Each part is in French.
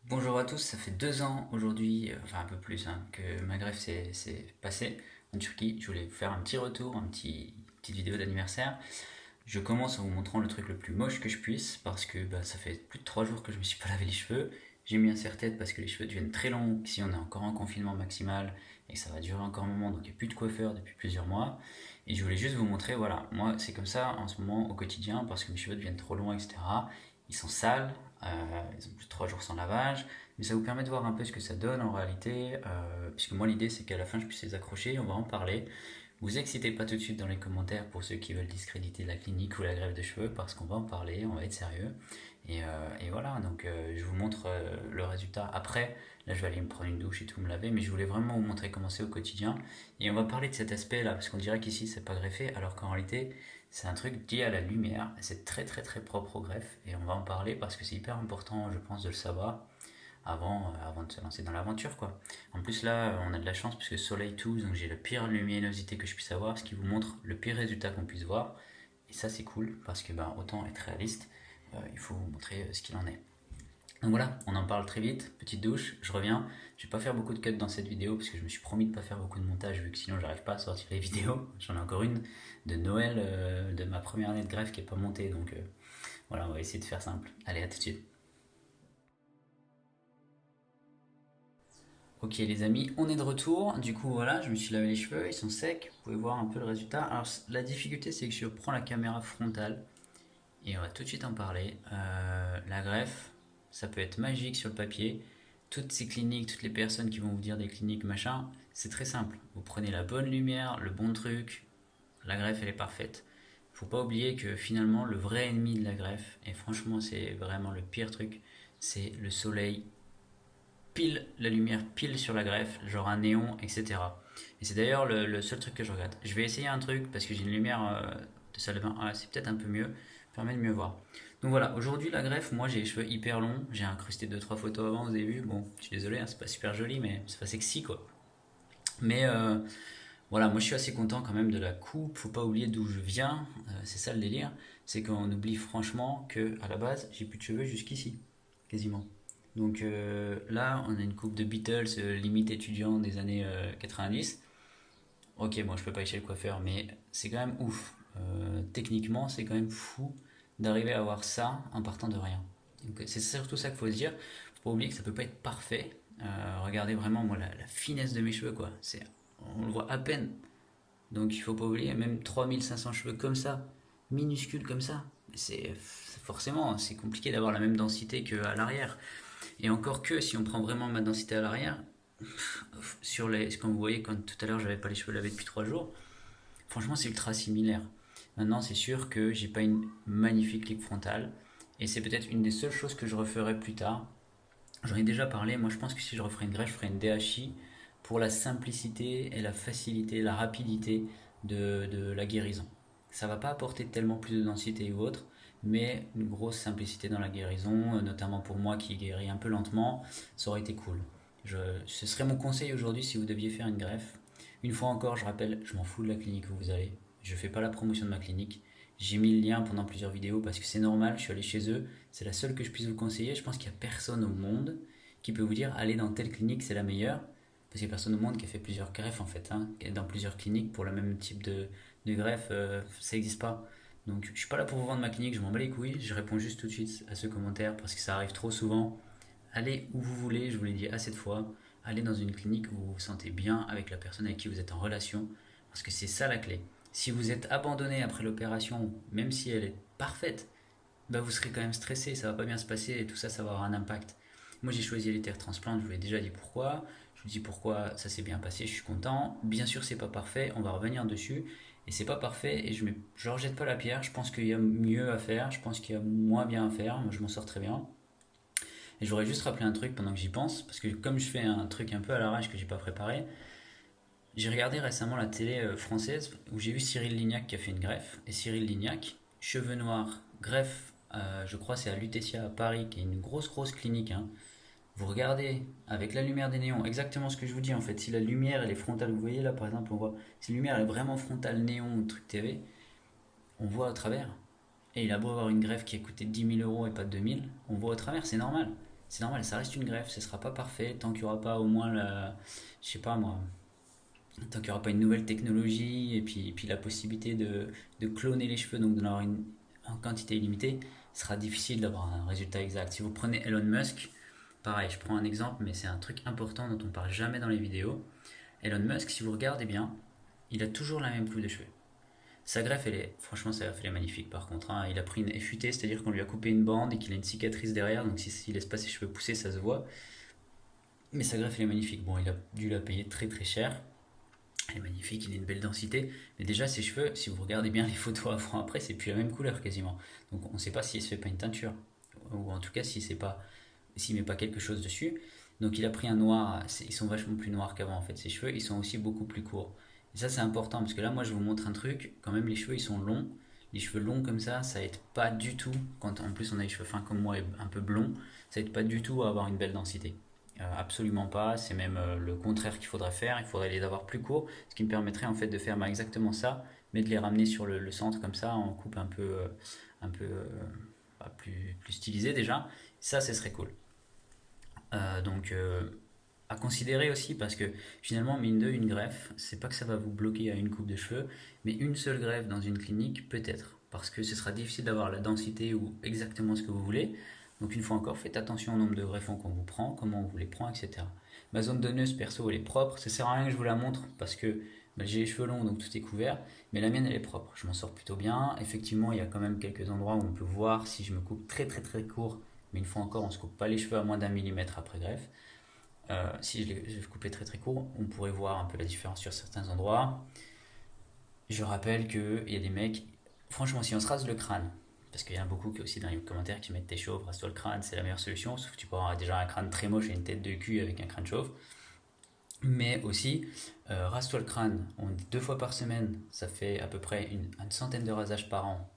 Bonjour à tous, ça fait 2 ans aujourd'hui, enfin un peu plus, hein, que ma greffe s'est passée en Turquie. Je voulais vous faire un petit retour, petite vidéo d'anniversaire. Je commence en vous montrant le truc le plus moche que je puisse parce que ça fait plus de 3 jours que je me suis pas lavé les cheveux. J'ai mis un serre-tête parce que les cheveux deviennent très longs si on est encore en confinement maximal et que ça va durer encore un moment, donc il n'y a plus de coiffeur depuis plusieurs mois. Et je voulais juste vous montrer, voilà, moi c'est comme ça en ce moment au quotidien parce que mes cheveux deviennent trop longs, etc. Ils sont sales, ils ont plus de 3 jours sans lavage, mais ça vous permet de voir un peu ce que ça donne en réalité, puisque moi l'idée c'est qu'à la fin je puisse les accrocher, on va en parler. Vous excitez pas tout de suite dans les commentaires pour ceux qui veulent discréditer la clinique ou la greffe de cheveux, parce qu'on va en parler, on va être sérieux. Et voilà, donc je vous montre le résultat après. Là je vais aller me prendre une douche et tout, me laver, mais je voulais vraiment vous montrer comment c'est au quotidien. Et on va parler de cet aspect là, parce qu'on dirait qu'ici c'est pas greffé, alors qu'en réalité c'est un truc lié à la lumière, c'est très très très propre au greffe, et on va en parler parce que c'est hyper important je pense de le savoir avant de se lancer dans l'aventure quoi. En plus là on a de la chance puisque Soleil Tools, donc j'ai la pire luminosité que je puisse avoir, ce qui vous montre le pire résultat qu'on puisse voir. Et ça c'est cool parce que autant être réaliste, il faut vous montrer ce qu'il en est. Donc voilà, on en parle très vite, petite douche, je reviens. Je vais pas faire beaucoup de cuts dans cette vidéo parce que je me suis promis de pas faire beaucoup de montage vu que sinon j'arrive pas à sortir les vidéos. J'en ai encore une de Noël de ma première année de greffe qui est pas montée, donc voilà, on va essayer de faire simple. Allez, à tout de suite. Ok les amis, on est de retour. Du coup voilà, je me suis lavé les cheveux, ils sont secs. Vous pouvez voir un peu le résultat. Alors la difficulté c'est que je prends la caméra frontale et on va tout de suite en parler. La greffe, ça peut être magique sur le papier. Toutes ces cliniques, toutes les personnes qui vont vous dire des cliniques machin, c'est très simple. Vous prenez la bonne lumière, le bon truc, la greffe elle est parfaite. Faut pas oublier que finalement le vrai ennemi de la greffe, et franchement c'est vraiment le pire truc, c'est le soleil pile la lumière pile sur la greffe, genre un néon, etc. Et c'est d'ailleurs le seul truc que je regarde. Je vais essayer un truc parce que j'ai une lumière de salle de bain. Ah, c'est peut-être un peu mieux, permet de mieux voir. Donc voilà, aujourd'hui la greffe, moi j'ai les cheveux hyper longs, j'ai incrusté deux trois photos avant, vous avez vu. Bon, je suis désolé, hein, c'est pas super joli, mais c'est pas sexy quoi. Mais voilà, moi je suis assez content quand même de la coupe. Faut pas oublier d'où je viens, c'est ça le délire. C'est qu'on oublie franchement que à la base j'ai plus de cheveux jusqu'ici, quasiment. Donc là, on a une coupe de Beatles limite étudiant des années 90. Ok, bon, je peux pas aller chez le coiffeur, mais c'est quand même ouf. Techniquement, c'est quand même fou d'arriver à avoir ça en partant de rien. Donc c'est surtout ça qu'il faut se dire. Faut pas oublier que ça peut pas être parfait. Regardez vraiment moi la finesse de mes cheveux quoi. On le voit à peine. Donc il faut pas oublier, même 3500 cheveux comme ça, minuscules comme ça, c'est forcément c'est compliqué d'avoir la même densité qu'à l'arrière. Et encore que si on prend vraiment ma densité à l'arrière, comme vous voyez quand tout à l'heure j'avais pas les cheveux lavés depuis 3 jours, franchement c'est ultra similaire. Maintenant c'est sûr que j'ai pas une magnifique clique frontale et c'est peut-être une des seules choses que je referai plus tard. J'en ai déjà parlé, moi je pense que si je referais une greffe, je ferais une DHI pour la simplicité et la facilité, la rapidité de la guérison. Ça va pas apporter tellement plus de densité ou autre, mais une grosse simplicité dans la guérison, notamment pour moi qui guéris un peu lentement, ça aurait été cool. Ce serait mon conseil aujourd'hui si vous deviez faire une greffe. Une fois encore, je rappelle, je m'en fous de la clinique où vous allez. Je fais pas la promotion de ma clinique. J'ai mis le lien pendant plusieurs vidéos parce que c'est normal, je suis allé chez eux, c'est la seule que je puisse vous conseiller. Je pense qu'il n'y a personne au monde qui peut vous dire allez dans telle clinique, c'est la meilleure. Parce qu'il n'y a personne au monde qui a fait plusieurs greffes en fait, hein, dans plusieurs cliniques pour le même type de greffe, ça n'existe pas. Donc je suis pas là pour vous vendre ma clinique, je m'en bats les couilles, je réponds juste tout de suite à ce commentaire parce que ça arrive trop souvent. Allez où vous voulez, je vous l'ai dit assez de fois, allez dans une clinique où vous vous sentez bien avec la personne avec qui vous êtes en relation, parce que c'est ça la clé. Si vous êtes abandonné après l'opération, même si elle est parfaite, vous serez quand même stressé, ça va pas bien se passer et tout ça, ça va avoir un impact. Moi j'ai choisi les terres transplantes, je vous l'ai déjà dit pourquoi. Je vous dis pourquoi ça s'est bien passé, je suis content. Bien sûr c'est pas parfait, on va revenir dessus. Et c'est pas parfait et je rejette pas la pierre, je pense qu'il y a mieux à faire, je pense qu'il y a moins bien à faire, moi je m'en sors très bien. Et je voudrais juste rappeler un truc pendant que j'y pense, parce que comme je fais un truc un peu à l'arrache que j'ai pas préparé, j'ai regardé récemment la télé française où j'ai vu Cyril Lignac qui a fait une greffe. Et Cyril Lignac, cheveux noirs, greffe, je crois c'est à Lutetia à Paris, qui est une grosse grosse clinique, hein. Vous regardez avec la lumière des néons, exactement ce que je vous dis en fait. Si la lumière elle est frontale, vous voyez là par exemple, on voit, si la lumière elle est vraiment frontale néon ou truc TV, on voit au travers. Et il a beau avoir une greffe qui a coûté 10 000 euros et pas 2 000, on voit au travers, c'est normal. c'est normal, ça reste une greffe, ce sera pas parfait tant qu'il n'y aura pas au moins la, je sais pas moi, tant qu'il n'y aura pas une nouvelle technologie et puis la possibilité de cloner les cheveux, donc d'en avoir une en quantité illimitée, ce sera difficile d'avoir un résultat exact. Si vous prenez Elon Musk, pareil, je prends un exemple, mais c'est un truc important dont on parle jamais dans les vidéos. Elon Musk, si vous regardez bien, il a toujours la même coupe de cheveux. Sa greffe, franchement, sa greffe, elle est magnifique par contre, hein. Il a pris une FUT, c'est-à-dire qu'on lui a coupé une bande et qu'il a une cicatrice derrière, donc s'il laisse pas ses cheveux pousser, ça se voit. Mais sa greffe, elle est magnifique. Bon, il a dû la payer très très cher. Elle est magnifique, il a une belle densité. Mais déjà, ses cheveux, si vous regardez bien les photos avant-après, c'est plus la même couleur quasiment. Donc on ne sait pas s'il se fait pas une teinture. Ou en tout cas, s'il met pas quelque chose dessus. Donc il a pris un noir, ils sont vachement plus noirs qu'avant en fait. Ses cheveux, ils sont aussi beaucoup plus courts. Et ça, c'est important parce que là, moi, je vous montre un truc. Quand même, les cheveux, ils sont longs. Les cheveux longs comme ça aide pas du tout. Quand en plus on a les cheveux fins comme moi et un peu blonds, ça aide pas du tout à avoir une belle densité. Absolument pas, c'est même le contraire qu'il faudrait faire, il faudrait les avoir plus courts, ce qui me permettrait en fait de faire exactement ça, mais de les ramener sur le centre comme ça, en coupe un peu plus stylisé déjà, ça ce serait cool. Donc à considérer aussi parce que finalement mine de une greffe, c'est pas que ça va vous bloquer à une coupe de cheveux, mais une seule greffe dans une clinique peut-être, parce que ce sera difficile d'avoir la densité ou exactement ce que vous voulez. Donc une fois encore, faites attention au nombre de greffons qu'on vous prend, comment on vous les prend, etc. Ma zone donneuse perso elle est propre, ça sert à rien que je vous la montre parce que j'ai les cheveux longs donc tout est couvert, mais la mienne elle est propre, je m'en sors plutôt bien. Effectivement, il y a quand même quelques endroits où on peut voir si je me coupe très très très court, mais une fois encore, on se coupe pas les cheveux à moins d'un millimètre après greffe. Si je coupais très très court, on pourrait voir un peu la différence sur certains endroits. Je rappelle qu'il y a des mecs, franchement, si on se rase le crâne, parce qu'il y en a beaucoup qui aussi dans les commentaires qui mettent t'es chauve, rase-toi le crâne, c'est la meilleure solution, sauf que tu peux avoir déjà un crâne très moche et une tête de cul avec un crâne chauve. Mais aussi, rase-toi le crâne, on dit 2 fois par semaine, ça fait à peu près une centaine de rasages par an.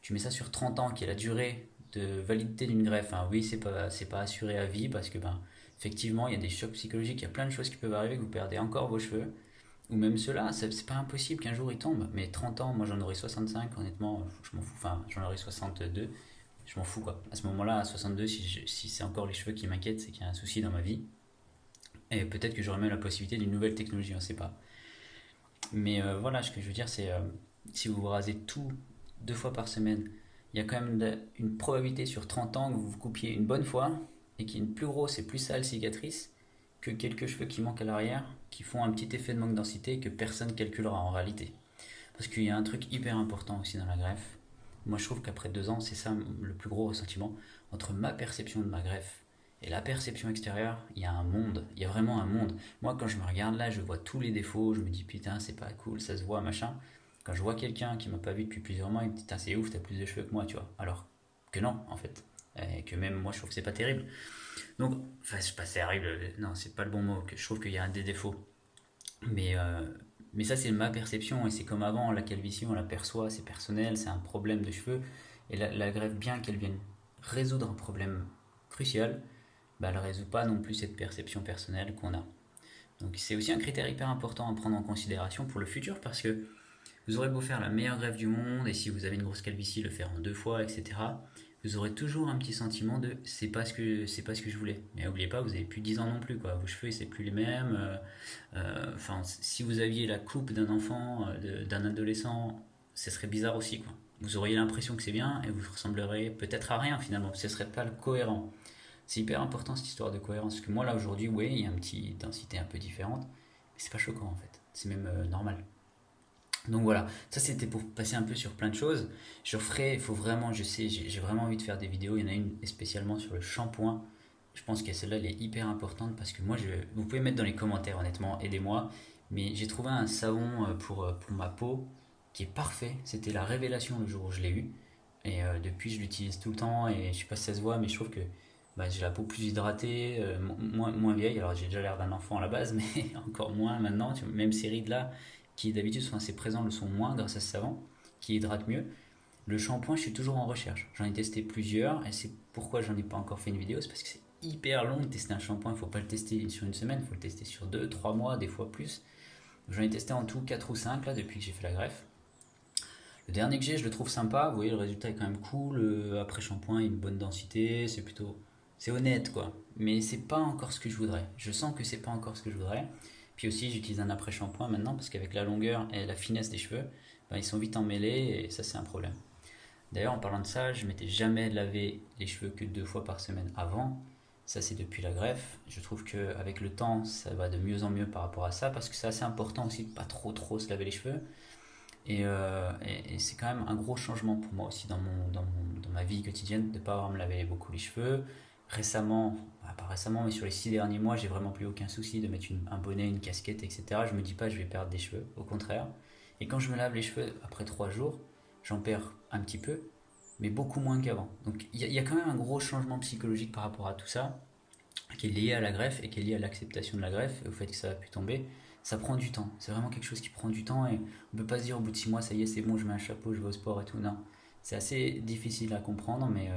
Tu mets ça sur 30 ans, qui est la durée de validité d'une greffe. Hein. Oui, c'est pas assuré à vie parce que, ben, effectivement, il y a des chocs psychologiques, il y a plein de choses qui peuvent arriver, que vous perdez encore vos cheveux. Ou même ceux-là, c'est pas impossible qu'un jour ils tombent. Mais 30 ans, moi j'en aurais 65, honnêtement, je m'en fous. Enfin, j'en aurais 62, je m'en fous quoi. À ce moment-là, à 62, si c'est encore les cheveux qui m'inquiètent, c'est qu'il y a un souci dans ma vie. Et peut-être que j'aurais même la possibilité d'une nouvelle technologie, on ne sait pas. Mais voilà, ce que je veux dire, c'est si vous vous rasez tout 2 fois par semaine, il y a quand même une probabilité sur 30 ans que vous vous coupiez une bonne fois et qu'il y ait une plus grosse et plus sale cicatrice que quelques cheveux qui manquent à l'arrière, qui font un petit effet de manque de densité que personne calculera en réalité. Parce qu'il y a un truc hyper important aussi dans la greffe. Moi, je trouve qu'après 2 ans, c'est ça le plus gros ressentiment. Entre ma perception de ma greffe et la perception extérieure, il y a un monde. Il y a vraiment un monde. Moi, quand je me regarde là, je vois tous les défauts. Je me dis, putain, c'est pas cool, ça se voit, machin. Quand je vois quelqu'un qui m'a pas vu depuis plusieurs mois, il me dit, putain, c'est ouf, t'as plus de cheveux que moi, tu vois. Alors que non, en fait. Et que même moi, je trouve que c'est pas terrible. Donc, enfin, c'est pas terrible, non, c'est pas le bon mot. Je trouve qu'il y a des défauts. Mais, euh, mais ça, c'est ma perception. Et c'est comme avant, la calvitie, on la perçoit, c'est personnel, c'est un problème de cheveux. Et la greffe, bien qu'elle vienne résoudre un problème crucial, bah, elle ne résout pas non plus cette perception personnelle qu'on a. Donc c'est aussi un critère hyper important à prendre en considération pour le futur parce que vous aurez beau faire la meilleure greffe du monde et si vous avez une grosse calvitie, le faire en 2 fois, etc. Vous aurez toujours un petit sentiment de c'est pas ce que je voulais. Mais n'oubliez pas, vous avez plus de 10 ans non plus quoi. Vos cheveux c'est plus les mêmes. Enfin, si vous aviez la coupe d'un enfant, d'un adolescent, ce serait bizarre aussi quoi. Vous auriez l'impression que c'est bien et vous ressembleriez peut-être à rien finalement. Ce serait pas le cohérent. C'est hyper important cette histoire de cohérence. Parce que moi là aujourd'hui, oui, il y a une petite densité un peu différente, mais c'est pas choquant en fait. C'est même normal. Donc voilà, ça c'était pour passer un peu sur plein de choses. Je ferai, il faut vraiment, je sais, j'ai vraiment envie de faire des vidéos. Il y en a une spécialement sur le shampoing. Je pense que celle-là, elle est hyper importante parce que moi, vous pouvez mettre dans les commentaires, honnêtement, aidez-moi. Mais j'ai trouvé un savon pour ma peau qui est parfait. C'était la révélation le jour où je l'ai eu. Et depuis, je l'utilise tout le temps et je sais pas si ça se voit, mais je trouve que bah, j'ai la peau plus hydratée, moins vieille. Alors j'ai déjà l'air d'un enfant à la base, mais encore moins maintenant. Tu vois, même ces rides-là, qui d'habitude sont assez présents, le sont moins grâce à ce savon, qui hydrate mieux. Le shampoing, je suis toujours en recherche. J'en ai testé plusieurs et c'est pourquoi j'en ai pas encore fait une vidéo. C'est parce que c'est hyper long de tester un shampoing. Il faut pas le tester sur une semaine, il faut le tester sur 2, 3 mois, des fois plus. J'en ai testé en tout 4 ou 5 là depuis que j'ai fait la greffe. Le dernier que j'ai, je le trouve sympa. Vous voyez, le résultat est quand même cool. Après shampoing, il a une bonne densité. C'est plutôt c'est honnête quoi. Mais c'est pas encore ce que je voudrais. Je sens que c'est pas encore ce que je voudrais. Puis aussi, j'utilise un après-shampoing maintenant parce qu'avec la longueur et la finesse des cheveux, ben, ils sont vite emmêlés et ça, c'est un problème. D'ailleurs, en parlant de ça, je m'étais jamais lavé les cheveux que 2 fois par semaine avant. Ça, c'est depuis la greffe. Je trouve qu'avec le temps, ça va de mieux en mieux par rapport à ça parce que c'est assez important aussi de pas trop se laver les cheveux. Et c'est quand même un gros changement pour moi aussi dans ma vie quotidienne de ne pas avoir à me laver beaucoup les cheveux. Récemment, bah, pas récemment, mais sur les 6 derniers mois, j'ai vraiment plus aucun souci de mettre un bonnet, une casquette, etc. Je me dis pas je vais perdre des cheveux, au contraire. Et quand je me lave les cheveux après 3 jours, j'en perds un petit peu, mais beaucoup moins qu'avant. Donc il y a quand même un gros changement psychologique par rapport à tout ça qui est lié à la greffe et qui est lié à l'acceptation de la greffe et au fait que ça a pu tomber, ça prend du temps. C'est vraiment quelque chose qui prend du temps et on peut pas se dire au bout de 6 mois, ça y est, c'est bon, je mets un chapeau, je vais au sport et tout. Non, c'est assez difficile à comprendre, mais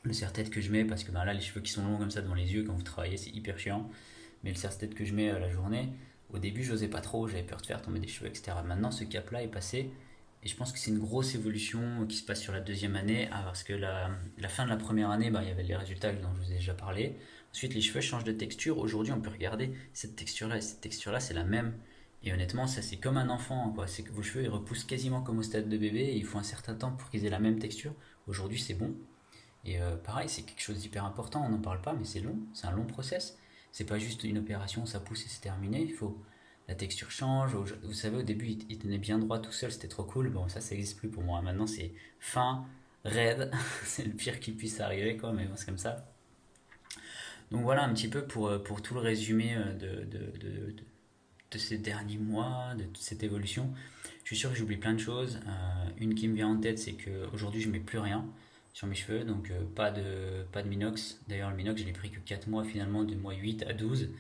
le serre-tête que je mets, parce que ben là, les cheveux qui sont longs comme ça devant les yeux quand vous travaillez, c'est hyper chiant. Mais le serre-tête que je mets la journée, au début, j'osais pas trop, j'avais peur de faire tomber des cheveux, etc. Maintenant, ce cap-là est passé. Et je pense que c'est une grosse évolution qui se passe sur la deuxième année, parce que la fin de la première année, ben, il y avait les résultats dont je vous ai déjà parlé. Ensuite, les cheveux changent de texture. Aujourd'hui, on peut regarder cette texture-là et cette texture-là, c'est la même. Et honnêtement, ça c'est comme un enfant, quoi. C'est que vos cheveux ils repoussent quasiment comme au stade de bébé et il faut un certain temps pour qu'ils aient la même texture. Aujourd'hui, c'est bon. Et pareil, c'est quelque chose d'hyper important. On n'en parle pas, mais c'est long. C'est un long process. C'est pas juste une opération, ça pousse et c'est terminé. Il faut la texture change. Vous savez, au début, il tenait bien droit tout seul, c'était trop cool. Bon, ça n'existe plus pour moi. Maintenant, c'est fin, raide. C'est le pire qui puisse arriver, quoi. Mais bon, c'est comme ça. Donc voilà un petit peu pour tout le résumé de ces derniers mois, de toute cette évolution. Je suis sûr que j'oublie plein de choses. Une qui me vient en tête, c'est qu'aujourd'hui je mets plus rien sur mes cheveux, donc pas de minox. D'ailleurs, le minox, je l'ai pris que 4 mois finalement, de mois 8 à 12.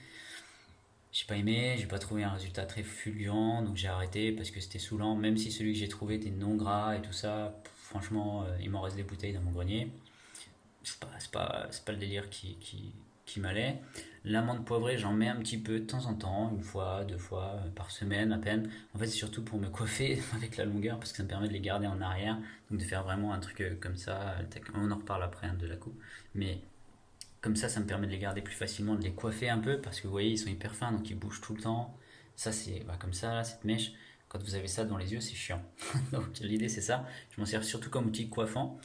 J'ai pas aimé, j'ai pas trouvé un résultat très fulgurant, donc j'ai arrêté parce que c'était saoulant. Même si celui que j'ai trouvé était non gras et tout ça, franchement, il m'en reste des bouteilles dans mon grenier. C'est pas le délire qui m'allait. L'amande poivrée, j'en mets un petit peu de temps en temps, 1 fois, 2 fois par semaine à peine. En fait, c'est surtout pour me coiffer avec la longueur parce que ça me permet de les garder en arrière. Donc de faire vraiment un truc comme ça. On en reparle après de la coupe. Mais comme ça me permet de les garder plus facilement, de les coiffer un peu parce que vous voyez, ils sont hyper fins donc ils bougent tout le temps. Ça, c'est comme ça, là, cette mèche. Quand vous avez ça dans les yeux, c'est chiant. Donc l'idée, c'est ça. Je m'en sers surtout comme outil coiffant.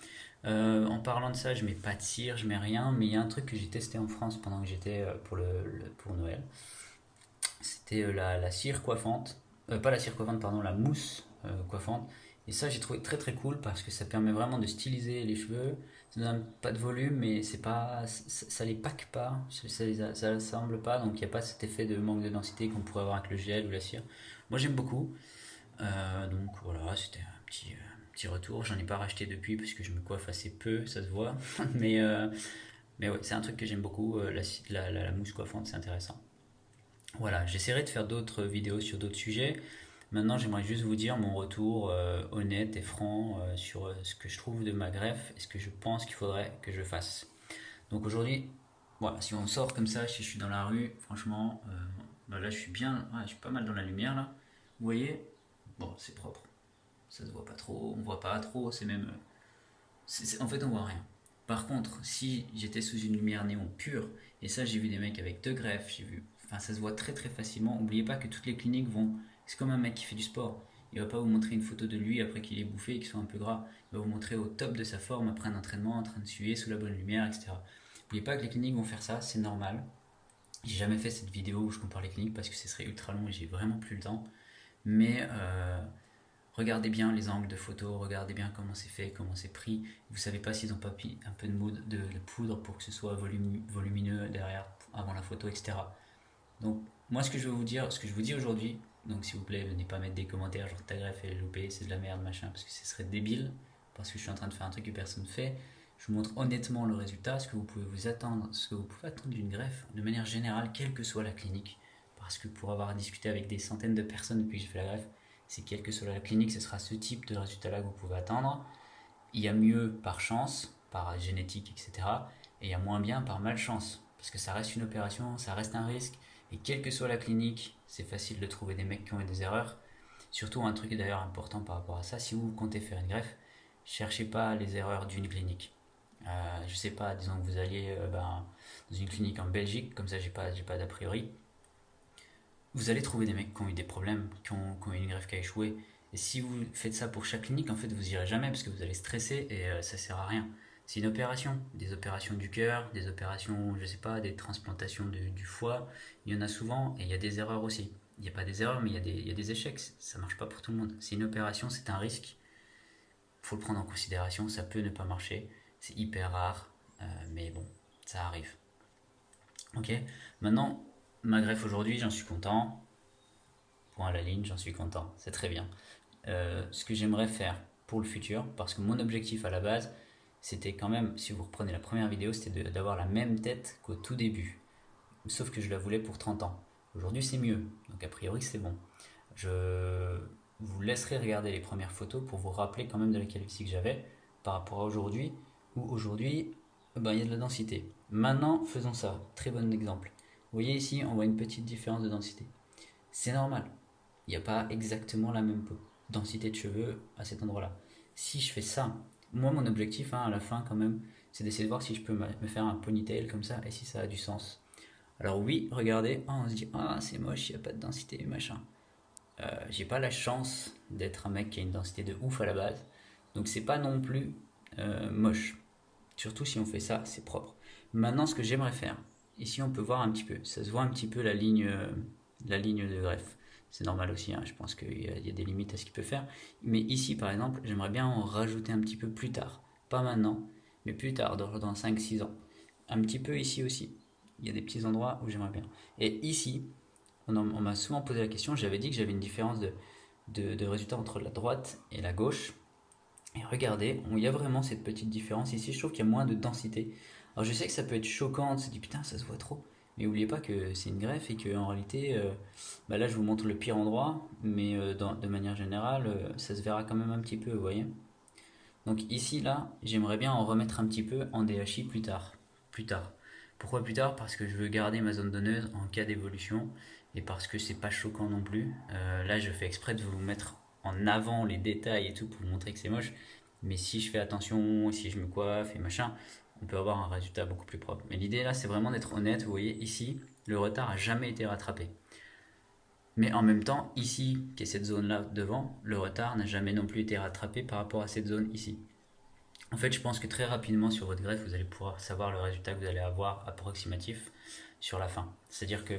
En parlant de ça, je mets pas de cire, je mets rien, mais il y a un truc que j'ai testé en France pendant que j'étais pour Noël. C'était la cire coiffante, pas la cire coiffante, pardon, la mousse coiffante. Et ça, j'ai trouvé très très cool parce que ça permet vraiment de styliser les cheveux. Ça donne pas de volume, mais c'est pas, ça les pack pas, ça les assemble pas, donc il n'y a pas cet effet de manque de densité qu'on pourrait avoir avec le gel ou la cire. Moi, j'aime beaucoup. Donc voilà, c'était un petit retour. J'en ai pas racheté depuis parce que je me coiffe assez peu, ça se voit. mais, euh, mais ouais, c'est un truc que j'aime beaucoup. La mousse coiffante, c'est intéressant. Voilà, j'essaierai de faire d'autres vidéos sur d'autres sujets. Maintenant, j'aimerais juste vous dire mon retour honnête et franc sur ce que je trouve de ma greffe et ce que je pense qu'il faudrait que je fasse. Donc aujourd'hui, voilà, si on sort comme ça, si je suis dans la rue, franchement, bah là je suis bien, ouais, je suis pas mal dans la lumière là. Vous voyez? Bon, c'est propre. Ça se voit pas trop, on voit pas trop, c'est même. En fait, on voit rien. Par contre, si j'étais sous une lumière néon pure, et ça, j'ai vu des mecs avec 2 greffes, j'ai vu. Enfin, ça se voit très très facilement. N'oubliez pas que toutes les cliniques vont. C'est comme un mec qui fait du sport. Il va pas vous montrer une photo de lui après qu'il ait bouffé et qu'il soit un peu gras. Il va vous montrer au top de sa forme après un entraînement, en train de suer sous la bonne lumière, etc. N'oubliez pas que les cliniques vont faire ça, c'est normal. J'ai jamais fait cette vidéo où je compare les cliniques parce que ce serait ultra long et j'ai vraiment plus le temps. Mais regardez bien les angles de photo, regardez bien comment c'est fait, comment c'est pris. Vous savez pas s'ils ont pas mis un peu de poudre pour que ce soit volumineux derrière, avant la photo, etc. Donc moi ce que je veux vous dire, ce que je vous dis aujourd'hui, donc s'il vous plaît, venez pas mettre des commentaires genre ta greffe elle est loupée, c'est de la merde, machin, parce que ce serait débile, parce que je suis en train de faire un truc que personne ne fait. Je vous montre honnêtement le résultat, ce que vous pouvez vous attendre, ce que vous pouvez attendre d'une greffe, de manière générale, quelle que soit la clinique. Parce que pour avoir discuté avec des centaines de personnes depuis que j'ai fait la greffe, c'est quelle que soit la clinique, ce sera ce type de résultat-là que vous pouvez attendre. Il y a mieux par chance, par génétique, etc. Et il y a moins bien par malchance. Parce que ça reste une opération, ça reste un risque. Et quelle que soit la clinique, c'est facile de trouver des mecs qui ont eu des erreurs. Surtout un truc d'ailleurs important par rapport à ça, si vous comptez faire une greffe, cherchez pas les erreurs d'une clinique. Je sais pas, disons que vous alliez dans une clinique en Belgique, comme ça j'ai pas d'a priori. Vous allez trouver des mecs qui ont eu des problèmes, qui ont eu une greffe qui a échoué. Et si vous faites ça pour chaque clinique, en fait, vous irez jamais parce que vous allez stresser et ça sert à rien. C'est une opération, des opérations du cœur, des opérations, je sais pas, des transplantations du foie. Il y en a souvent et il y a des erreurs aussi. Il n'y a pas des erreurs, mais il y a des échecs. Ça marche pas pour tout le monde. C'est une opération, c'est un risque. Faut le prendre en considération. Ça peut ne pas marcher. C'est hyper rare, mais bon, ça arrive. Ok. Maintenant, ma greffe aujourd'hui, j'en suis content. Point à la ligne, j'en suis content. C'est très bien. Ce que j'aimerais faire pour le futur, parce que mon objectif à la base, c'était quand même, si vous reprenez la première vidéo, c'était d'avoir la même tête qu'au tout début. Sauf que je la voulais pour 30 ans. Aujourd'hui, c'est mieux. Donc, a priori, c'est bon. Je vous laisserai regarder les premières photos pour vous rappeler quand même de la calvitie que j'avais par rapport à aujourd'hui, où aujourd'hui, il y a de la densité. Maintenant, faisons ça. Très bon exemple. Vous voyez ici, on voit une petite différence de densité. C'est normal. Il n'y a pas exactement la même densité de cheveux à cet endroit-là. Si je fais ça, moi mon objectif à la fin quand même, c'est d'essayer de voir si je peux me faire un ponytail comme ça et si ça a du sens. Alors oui, regardez, on se dit c'est moche, il n'y a pas de densité, machin. J'ai pas la chance d'être un mec qui a une densité de ouf à la base, donc c'est pas non plus moche. Surtout si on fait ça, c'est propre. Maintenant, ce que j'aimerais faire, ici on peut voir un petit peu, ça se voit un petit peu la ligne de greffe. C'est normal aussi, je pense qu'il y a des limites à ce qu'il peut faire. Mais ici, par exemple, j'aimerais bien en rajouter un petit peu plus tard. Pas maintenant, mais plus tard, dans 5-6 ans. Un petit peu ici aussi. Il y a des petits endroits où j'aimerais bien. Et ici, on m'a souvent posé la question, j'avais dit que j'avais une différence de résultat entre la droite et la gauche. Et regardez, il y a vraiment cette petite différence. Ici, je trouve qu'il y a moins de densité. Alors je sais que ça peut être choquant, on se dit putain, ça se voit trop. Mais n'oubliez pas que c'est une greffe et qu'en réalité, là je vous montre le pire endroit, mais de manière générale, ça se verra quand même un petit peu, vous voyez. Donc ici, là, j'aimerais bien en remettre un petit peu en DHI plus tard. Plus tard. Pourquoi plus tard? Parce que je veux garder ma zone donneuse en cas d'évolution et parce que c'est pas choquant non plus. Là, je fais exprès de vous mettre en avant les détails et tout pour vous montrer que c'est moche. Mais si je fais attention, si je me coiffe et machin, on peut avoir un résultat beaucoup plus propre. Mais l'idée là, c'est vraiment d'être honnête. Vous voyez, ici, le retard a jamais été rattrapé. Mais en même temps, ici, qui est cette zone-là devant, le retard n'a jamais non plus été rattrapé par rapport à cette zone ici. En fait, je pense que très rapidement sur votre greffe, vous allez pouvoir savoir le résultat que vous allez avoir approximatif sur la fin. C'est-à-dire que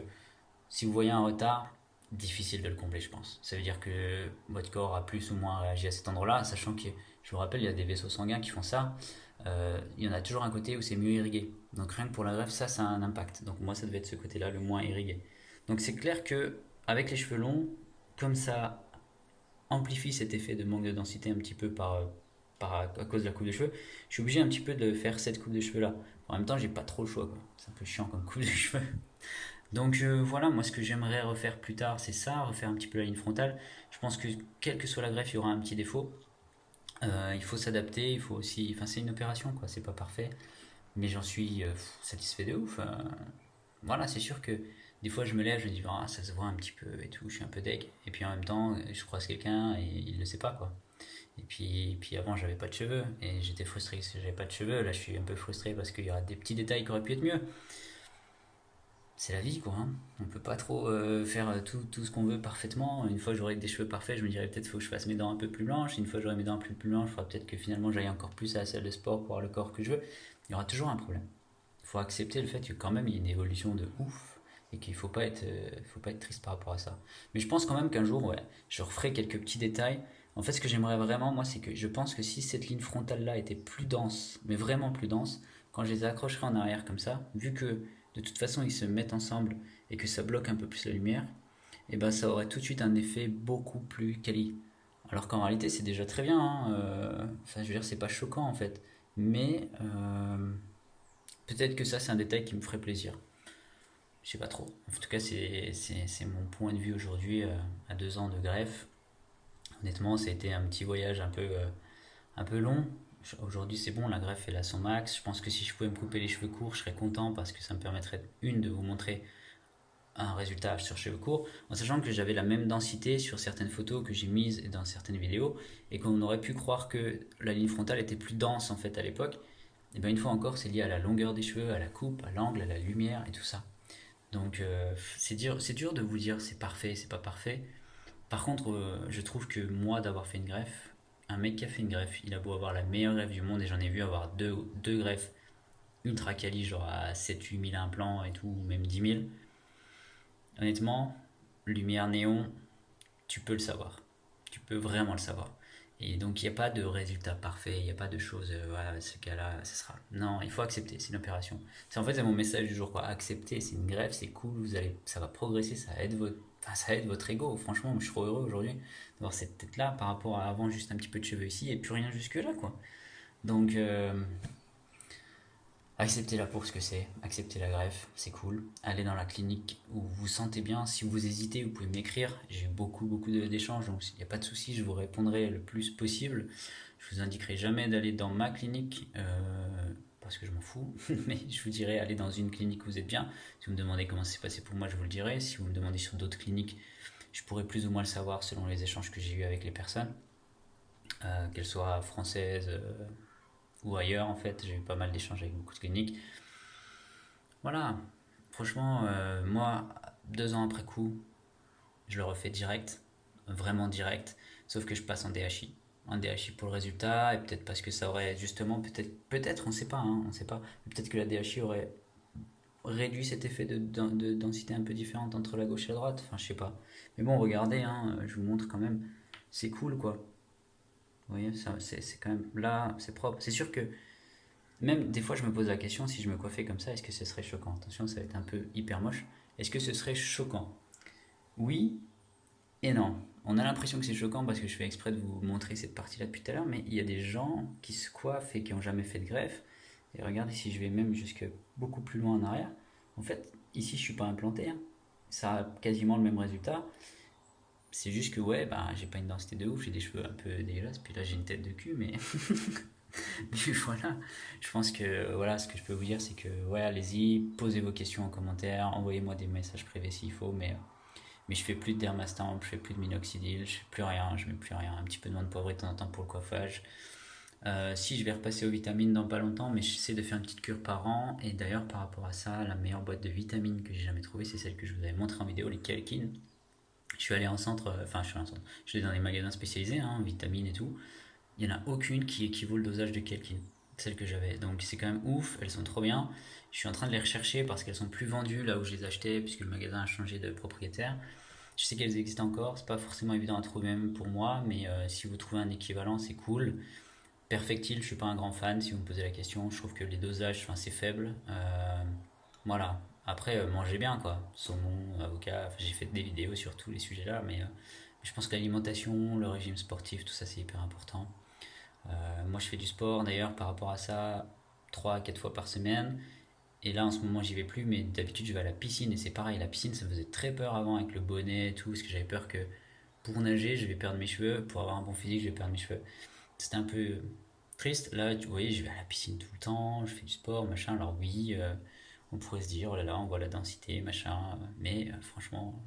si vous voyez un retard, difficile de le combler, je pense. Ça veut dire que votre corps a plus ou moins réagi à cet endroit-là, sachant que, je vous rappelle, il y a des vaisseaux sanguins qui font ça. Il y en a toujours un côté où c'est mieux irrigué. Donc rien que pour la greffe, ça a un impact. Donc moi, ça devait être ce côté-là, le moins irrigué. Donc c'est clair que avec les cheveux longs, comme ça amplifie cet effet de manque de densité un petit peu à cause de la coupe de cheveux, je suis obligé un petit peu de faire cette coupe de cheveux là. En même temps, j'ai pas trop le choix, quoi. C'est un peu chiant comme coupe de cheveux. Donc voilà, moi ce que j'aimerais refaire plus tard, c'est ça, refaire un petit peu la ligne frontale. Je pense que quelle que soit la greffe, il y aura un petit défaut. Il faut s'adapter, il faut aussi. Enfin, c'est une opération, quoi, c'est pas parfait. Mais j'en suis satisfait de ouf. Voilà, c'est sûr que des fois je me lève, je me dis, ça se voit un petit peu et tout, je suis un peu deg. Et puis en même temps, je croise quelqu'un et il le sait pas, quoi. Et puis avant, j'avais pas de cheveux et j'étais frustré parce que j'avais pas de cheveux. Là, je suis un peu frustré parce qu'il y aura des petits détails qui auraient pu être mieux. C'est la vie, quoi. On peut pas trop faire tout ce qu'on veut parfaitement. Une fois que j'aurai des cheveux parfaits, je me dirais peut-être faut que je fasse mes dents un peu plus blanches. Une fois que j'aurai mes dents un peu plus blanches, il faudra peut-être que finalement j'aille encore plus à la salle de sport pour avoir le corps que je veux. Il y aura toujours un problème. Il faut accepter le fait que quand même il y a une évolution de ouf et qu'il faut pas être triste par rapport à ça. Mais je pense quand même qu'un jour, ouais, je referai quelques petits détails. En fait, ce que j'aimerais vraiment, moi, c'est que je pense que si cette ligne frontale-là était plus dense, mais vraiment plus dense, quand je les accrocherais en arrière comme ça, vu que de toute façon ils se mettent ensemble et que ça bloque un peu plus la lumière, et ben ça aurait tout de suite un effet beaucoup plus quali. Alors qu'en réalité, c'est déjà très bien. Enfin, je veux dire, c'est pas choquant en fait. Mais peut-être que ça, c'est un détail qui me ferait plaisir. Je sais pas trop. En tout cas, c'est mon point de vue aujourd'hui à 2 ans de greffe. Honnêtement, ça a été un petit voyage un peu long. Aujourd'hui, c'est bon, la greffe est à son max. Je pense que si je pouvais me couper les cheveux courts, je serais content parce que ça me permettrait, de vous montrer un résultat sur cheveux courts, en sachant que j'avais la même densité sur certaines photos que j'ai mises dans certaines vidéos et qu'on aurait pu croire que la ligne frontale était plus dense en fait à l'époque. et bien une fois encore, c'est lié à la longueur des cheveux, à la coupe, à l'angle, à la lumière et tout ça. Donc c'est dur de vous dire c'est parfait, c'est pas parfait. Par contre, je trouve que moi, d'avoir fait une greffe, un mec qui a fait une greffe, il a beau avoir la meilleure greffe du monde, et j'en ai vu avoir deux greffes ultra quali, genre à 7-8 000 implants et tout, ou même 10 000. Honnêtement, lumière néon, tu peux le savoir. Tu peux vraiment le savoir. Et donc, il n'y a pas de résultat parfait, il n'y a pas de choses, voilà, ce cas-là, ce sera. Non, il faut accepter, c'est une opération. C'est en fait, c'est mon message du jour, quoi. Accepter, c'est une greffe, c'est cool, ça va progresser, ça aide votre ego. Franchement, je suis trop heureux aujourd'hui d'avoir cette tête-là par rapport à avant, juste un petit peu de cheveux ici et plus rien jusque-là, quoi. Donc, acceptez-la pour ce que c'est, acceptez la greffe, c'est cool. Allez dans la clinique où vous vous sentez bien. Si vous hésitez, vous pouvez m'écrire. J'ai eu beaucoup d'échanges, donc il n'y a pas de souci, je vous répondrai le plus possible. Je vous indiquerai jamais d'aller dans ma clinique, parce que je m'en fous, mais je vous dirai allez dans une clinique où vous êtes bien. Si vous me demandez comment c'est passé pour moi, je vous le dirai. Si vous me demandez sur d'autres cliniques, je pourrai plus ou moins le savoir selon les échanges que j'ai eus avec les personnes, qu'elles soient françaises ou ailleurs en fait. J'ai eu pas mal d'échanges avec beaucoup de cliniques. Voilà, franchement, moi, 2 ans après coup, je le refais direct, vraiment direct, sauf que je passe en DHI. En DHI pour le résultat, et peut-être parce que ça aurait justement, peut-être, on sait pas, hein, on sait pas, peut-être que la DHI aurait réduit cet effet de densité un peu différente entre la gauche et la droite, enfin je sais pas. Mais bon, regardez, hein, je vous montre quand même, c'est cool quoi. Vous voyez, c'est quand même là, c'est propre. C'est sûr que même des fois, je me pose la question si je me coiffais comme ça, est-ce que ce serait choquant? Attention, ça va être un peu hyper moche. Est-ce que ce serait choquant? Oui et non. On a l'impression que c'est choquant parce que je fais exprès de vous montrer cette partie-là depuis tout à l'heure, mais il y a des gens qui se coiffent et qui n'ont jamais fait de greffe. Et regardez, si je vais même jusque beaucoup plus loin en arrière, en fait, ici, je suis pas implanté, hein. Ça a quasiment le même résultat. C'est juste que, ouais, bah, j'ai pas une densité de ouf, j'ai des cheveux un peu dégueulasses, puis là, j'ai une tête de cul, mais puis voilà, je pense que voilà, ce que je peux vous dire, c'est que ouais, allez-y, posez vos questions en commentaire, envoyez-moi des messages privés s'il faut, mais je fais plus de dermastamp, je fais plus de minoxidil, je fais plus rien, je mets plus rien, un petit peu de menthe poivrée de temps en temps pour le coiffage. Si je vais repasser aux vitamines dans pas longtemps, mais j'essaie de faire une petite cure par an. Et d'ailleurs, par rapport à ça, la meilleure boîte de vitamines que j'ai jamais trouvée, c'est celle que je vous avais montrée en vidéo, les Kelkin. Je suis allé en centre, enfin je suis allé en centre, je suis allé dans des magasins spécialisés, hein, vitamines et tout. Il n'y en a aucune qui équivaut le dosage de Kelkin, celle que j'avais. Donc c'est quand même ouf, elles sont trop bien. Je suis en train de les rechercher parce qu'elles sont plus vendues là où je les achetais, puisque le magasin a changé de propriétaire. Je sais qu'elles existent encore, c'est pas forcément évident à trouver même pour moi, mais si vous trouvez un équivalent, c'est cool. Perfectile, je suis pas un grand fan si vous me posez la question. Je trouve que les dosages, enfin, c'est faible. Voilà. Après, mangez bien quoi. Saumon, avocat. Enfin, j'ai fait des vidéos sur tous les sujets là, mais je pense que l'alimentation, le régime sportif, tout ça c'est hyper important. Moi, je fais du sport d'ailleurs par rapport à ça 3 à 4 fois par semaine. Et là, en ce moment, j'y vais plus, mais d'habitude, je vais à la piscine et c'est pareil. La piscine, ça me faisait très peur avant avec le bonnet et tout, parce que j'avais peur que pour nager, je vais perdre mes cheveux. Pour avoir un bon physique, je vais perdre mes cheveux. C'était un peu triste. Là, vous voyez, je vais à la piscine tout le temps, je fais du sport, machin. Alors, oui, on pourrait se dire, oh là là, on voit la densité, machin. Mais franchement,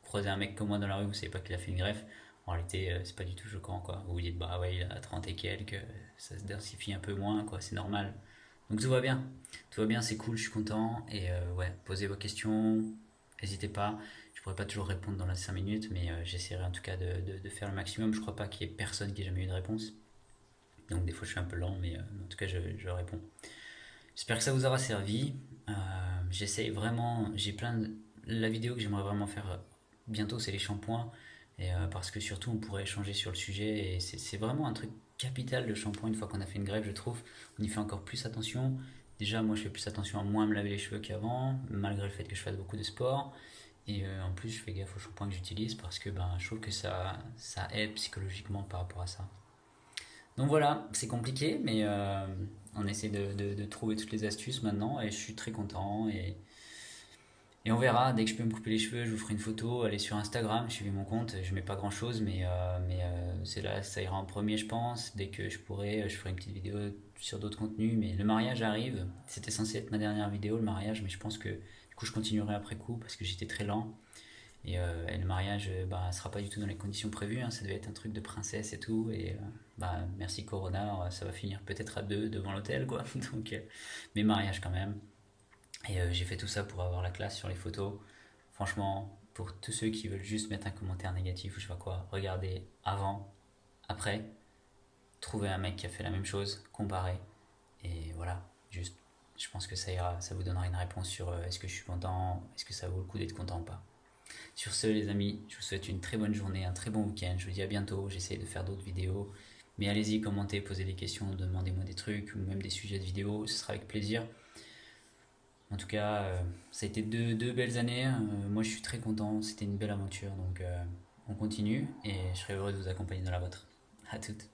croiser un mec comme moi dans la rue, vous savez pas qu'il a fait une greffe. En réalité, c'est pas du tout choquant, quoi. Vous vous dites, bah ouais, il a 30 et quelques, ça se densifie un peu moins, quoi, c'est normal. Donc tout va bien, c'est cool, je suis content. Et ouais, posez vos questions, n'hésitez pas. Je pourrais pas toujours répondre dans les 5 minutes, mais j'essaierai en tout cas de faire le maximum. Je crois pas qu'il y ait personne qui ait jamais eu de réponse. Donc des fois je suis un peu lent, mais en tout cas je réponds. J'espère que ça vous aura servi. Euh, J'essaye vraiment, j'ai plein de... La vidéo que j'aimerais vraiment faire bientôt, c'est les shampoings. Et parce que surtout, on pourrait échanger sur le sujet. Et c'est vraiment un truc capital, le shampoing, une fois qu'on a fait une grève, je trouve. On y fait encore plus attention. Déjà, moi, je fais plus attention à moins me laver les cheveux qu'avant, malgré le fait que je fasse beaucoup de sport. Et en plus, je fais gaffe au shampoing que j'utilise parce que ben, je trouve que ça aide psychologiquement par rapport à ça. Donc voilà, c'est compliqué, mais on essaie de trouver toutes les astuces maintenant et je suis très content. Et on verra, dès que je peux me couper les cheveux, je vous ferai une photo, allez sur Instagram, suivez mon compte, je mets pas grand chose, mais c'est là, ça ira en premier, je pense. Dès que je pourrai, je ferai une petite vidéo sur d'autres contenus. Mais le mariage arrive, c'était censé être ma dernière vidéo, le mariage, mais je pense que du coup je continuerai après coup parce que j'étais très lent. Et le mariage, bah, sera pas du tout dans les conditions prévues, hein. Ça devait être un truc de princesse et tout. Bah, merci Corona, ça va finir peut-être à deux devant l'hôtel, quoi. Donc, mais mariage quand même. J'ai fait tout ça pour avoir la classe sur les photos. Franchement, pour tous ceux qui veulent juste mettre un commentaire négatif ou je sais pas quoi, regardez avant, après, trouvez un mec qui a fait la même chose, comparez. Et voilà, juste, je pense que ça ira, ça vous donnera une réponse sur est-ce que je suis content, est-ce que ça vaut le coup d'être content ou pas. Sur ce, les amis, je vous souhaite une très bonne journée, un très bon week-end. Je vous dis à bientôt. J'essaie de faire d'autres vidéos. Mais allez-y, commentez, posez des questions, demandez-moi des trucs ou même des sujets de vidéos. Ce sera avec plaisir. En tout cas, ça a été deux belles années. Moi, je suis très content. C'était une belle aventure. Donc, on continue et je serai heureux de vous accompagner dans la vôtre. À toutes.